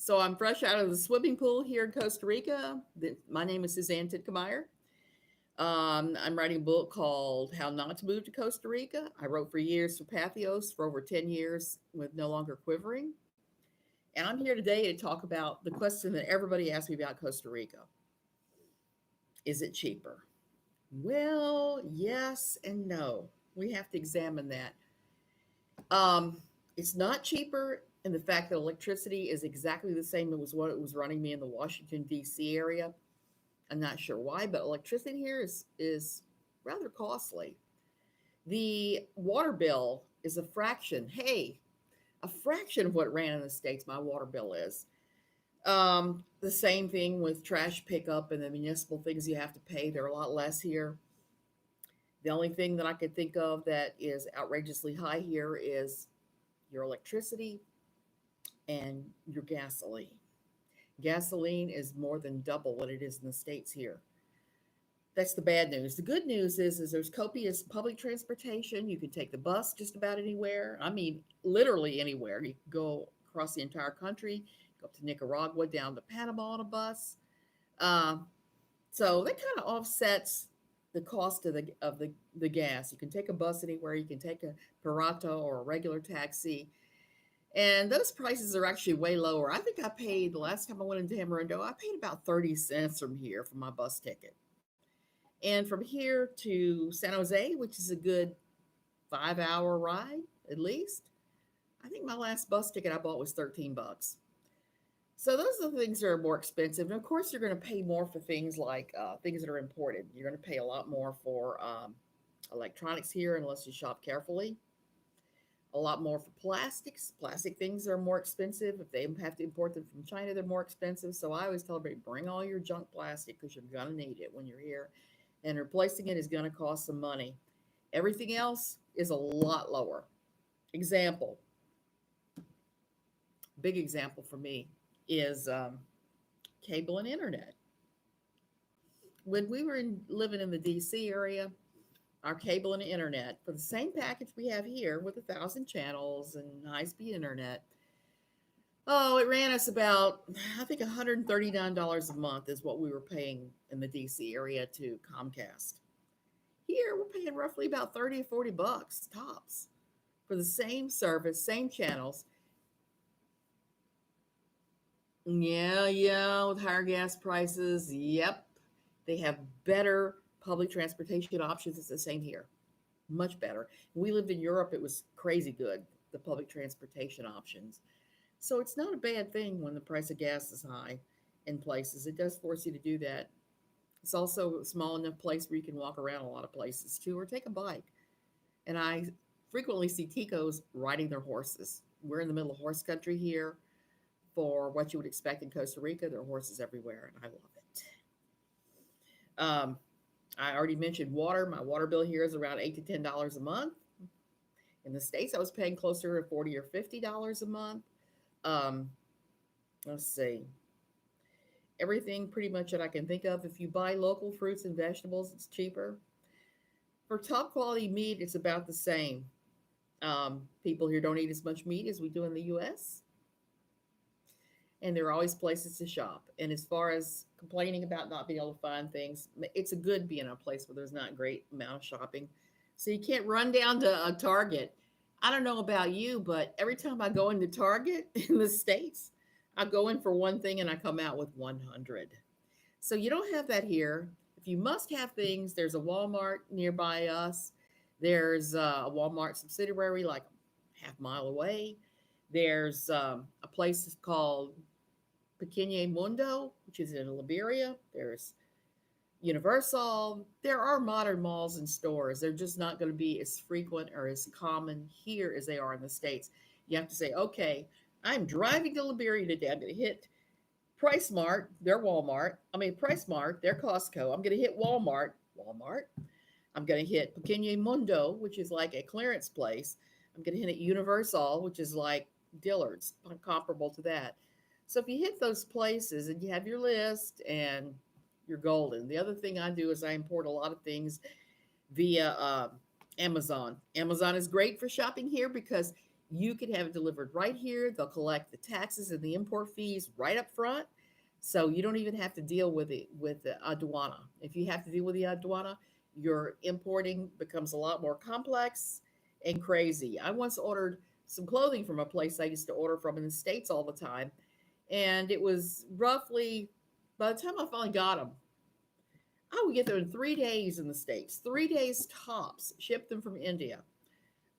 So I'm fresh out of the swimming pool here in Costa Rica. My name is Suzanne Titkemeyer. I'm writing a book called How Not to Move to Costa Rica. I wrote for years for Pathos for over 10 years with No Longer Quivering. And I'm here today to talk about the question that everybody asks me about Costa Rica. Is it cheaper? Well, yes and no. We have to examine that. Um, it's not cheaper in the fact that electricity is exactly the same as what it was running me in the Washington, D.C. area. I'm not sure why, but electricity here is rather costly. The water bill is a fraction. Hey, a fraction of what ran in the States, my water bill is. The same thing with trash pickup and the municipal things you have to pay. They're a lot less here. The only thing that I could think of that is outrageously high here is your electricity and your gasoline. Gasoline is more than double what it is in the States here. That's the bad news. The good news is there's copious public transportation. You can take the bus just about anywhere. I mean, literally anywhere. You can go across the entire country, go up to Nicaragua, down to Panama on a bus. Uh, so that kind of offsets the cost of the gas. You can take a bus anywhere. You can take a Parato or a regular taxi. And those prices are actually way lower. I think I paid, the last time I went into Tamarindo, I paid about 30 cents from here for my bus ticket. And from here to San Jose, which is a good 5 hour ride at least, I think my last bus ticket I bought was 13 bucks. So those are the things that are more expensive. And of course, you're going to pay more for things like things that are imported. You're going to pay a lot more for electronics here unless you shop carefully. A lot more for plastics. Plastic things are more expensive. If they have to import them from China, they're more expensive. So I always tell everybody, bring all your junk plastic because you're going to need it when you're here. And replacing it is going to cost some money. Everything else is a lot lower. Example, big example for me is cable and internet. When we were living in the DC area, our cable and internet for the same package we have here with 1,000 channels and high-speed internet. Oh, it ran us about, I think $139 a month is what we were paying in the DC area to Comcast. Here, we're paying roughly about 30 or 40 bucks tops for the same service, same channels. Yeah, with higher gas prices. Yep. They have better public transportation options. It's the same here. Much better. When we lived in Europe, it was crazy good, the public transportation options. So it's not a bad thing when the price of gas is high in places. It does force you to do that. It's also a small enough place where you can walk around a lot of places too, or take a bike. And I frequently see Ticos riding their horses. We're in the middle of horse country here. For what you would expect in Costa Rica, there are horses everywhere, and I love it. I already mentioned water. My water bill here is around $8 to $10 a month. In the States, I was paying closer to $40 or $50 a month. Um, let's see. Everything pretty much that I can think of. If you buy local fruits and vegetables, it's cheaper. For top quality meat, it's about the same. People here don't eat as much meat as we do in the U.S., and there are always places to shop. And as far as complaining about not being able to find things, it's a good being in a place where there's not a great amount of shopping. So you can't run down to a Target. I don't know about you, but every time I go into Target in the States, I go in for one thing and I come out with 100. So you don't have that here. If you must have things, there's a Walmart nearby us. There's a Walmart subsidiary like a half mile away. There's a place called Pequeño Mundo, which is in Liberia. There's Universal. There are modern malls and stores. They're just not going to be as frequent or as common here as they are in the States. You have to say, okay, I'm driving to Liberia today. I'm going to hit Price Mart, their Walmart. I mean, Price Mart, their Costco. I'm going to hit Walmart. I'm going to hit Pequeño Mundo, which is like a clearance place. I'm going to hit Universal, which is like Dillard's, comparable to that. So if you hit those places and you have your list and you're golden. The other thing I do is I import a lot of things via Amazon. Amazon is great for shopping here because You could have it delivered right here. They'll collect the taxes and the import fees right up front. So you don't even have to deal with the aduana. If you have to deal with the aduana, your importing becomes a lot more complex and crazy. I once ordered some clothing from a place I used to order from in the States all the time, and it was roughly, by the time I finally got them, I would get them in 3 days in the States, 3 days tops, shipped them from India.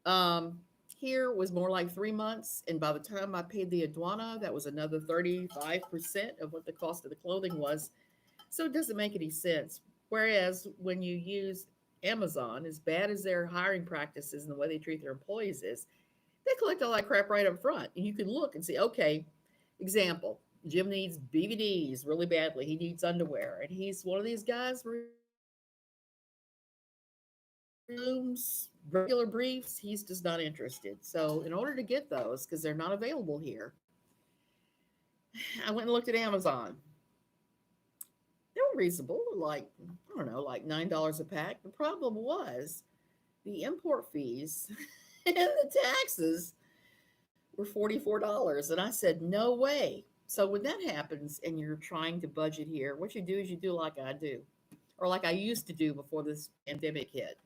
Um, Here was more like 3 months. And by the time I paid the aduana, that was another 35% of what the cost of the clothing was. So it doesn't make any sense. Whereas when you use Amazon, as bad as their hiring practices and the way they treat their employees is, they collect all that crap right up front. And you can look and see, okay, example, Jim needs BVDs really badly. He needs underwear. And he's one of these guys where rooms, regular briefs, he's just not interested. So in order to get those, because they're not available here, I went and looked at Amazon. They were reasonable, like, I don't know, like $9 a pack. The problem was the import fees and the taxes were $44. And I said, no way. So when that happens and you're trying to budget here, what you do is you do like I do, or like I used to do before this pandemic hit.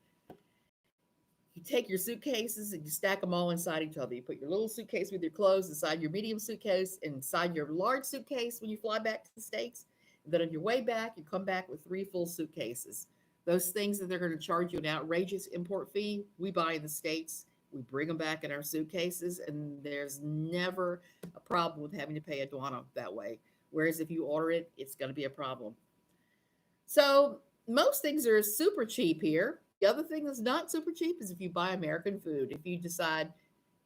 You take your suitcases and you stack them all inside each other. You put your little suitcase with your clothes inside your medium suitcase and inside your large suitcase when you fly back to the States. And then on your way back, you come back with three full suitcases. Those things that they're going to charge you an outrageous import fee, we buy in the States. We bring them back in our suitcases, and there's never a problem with having to pay a douane that way. Whereas if you order it, it's going to be a problem. So most things are super cheap here. The other thing that's not super cheap is if you buy American food. If you decide,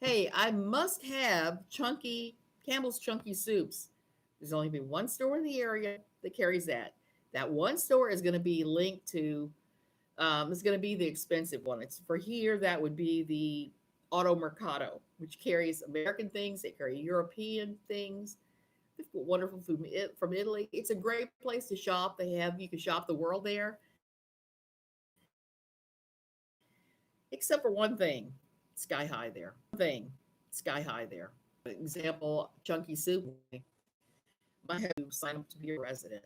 hey, I must have chunky Campbell's chunky soups, there's only been one store in the area that carries that. That one store is going to be linked to, is going to be the expensive one. It's for here. That would be the Auto Mercado, which carries American things. They carry European things. They've got wonderful food from Italy. It's a great place to shop. You can shop the world there, except for one thing, sky high there. Sky high there. For example, chunky soup. My husband signed up to be a resident.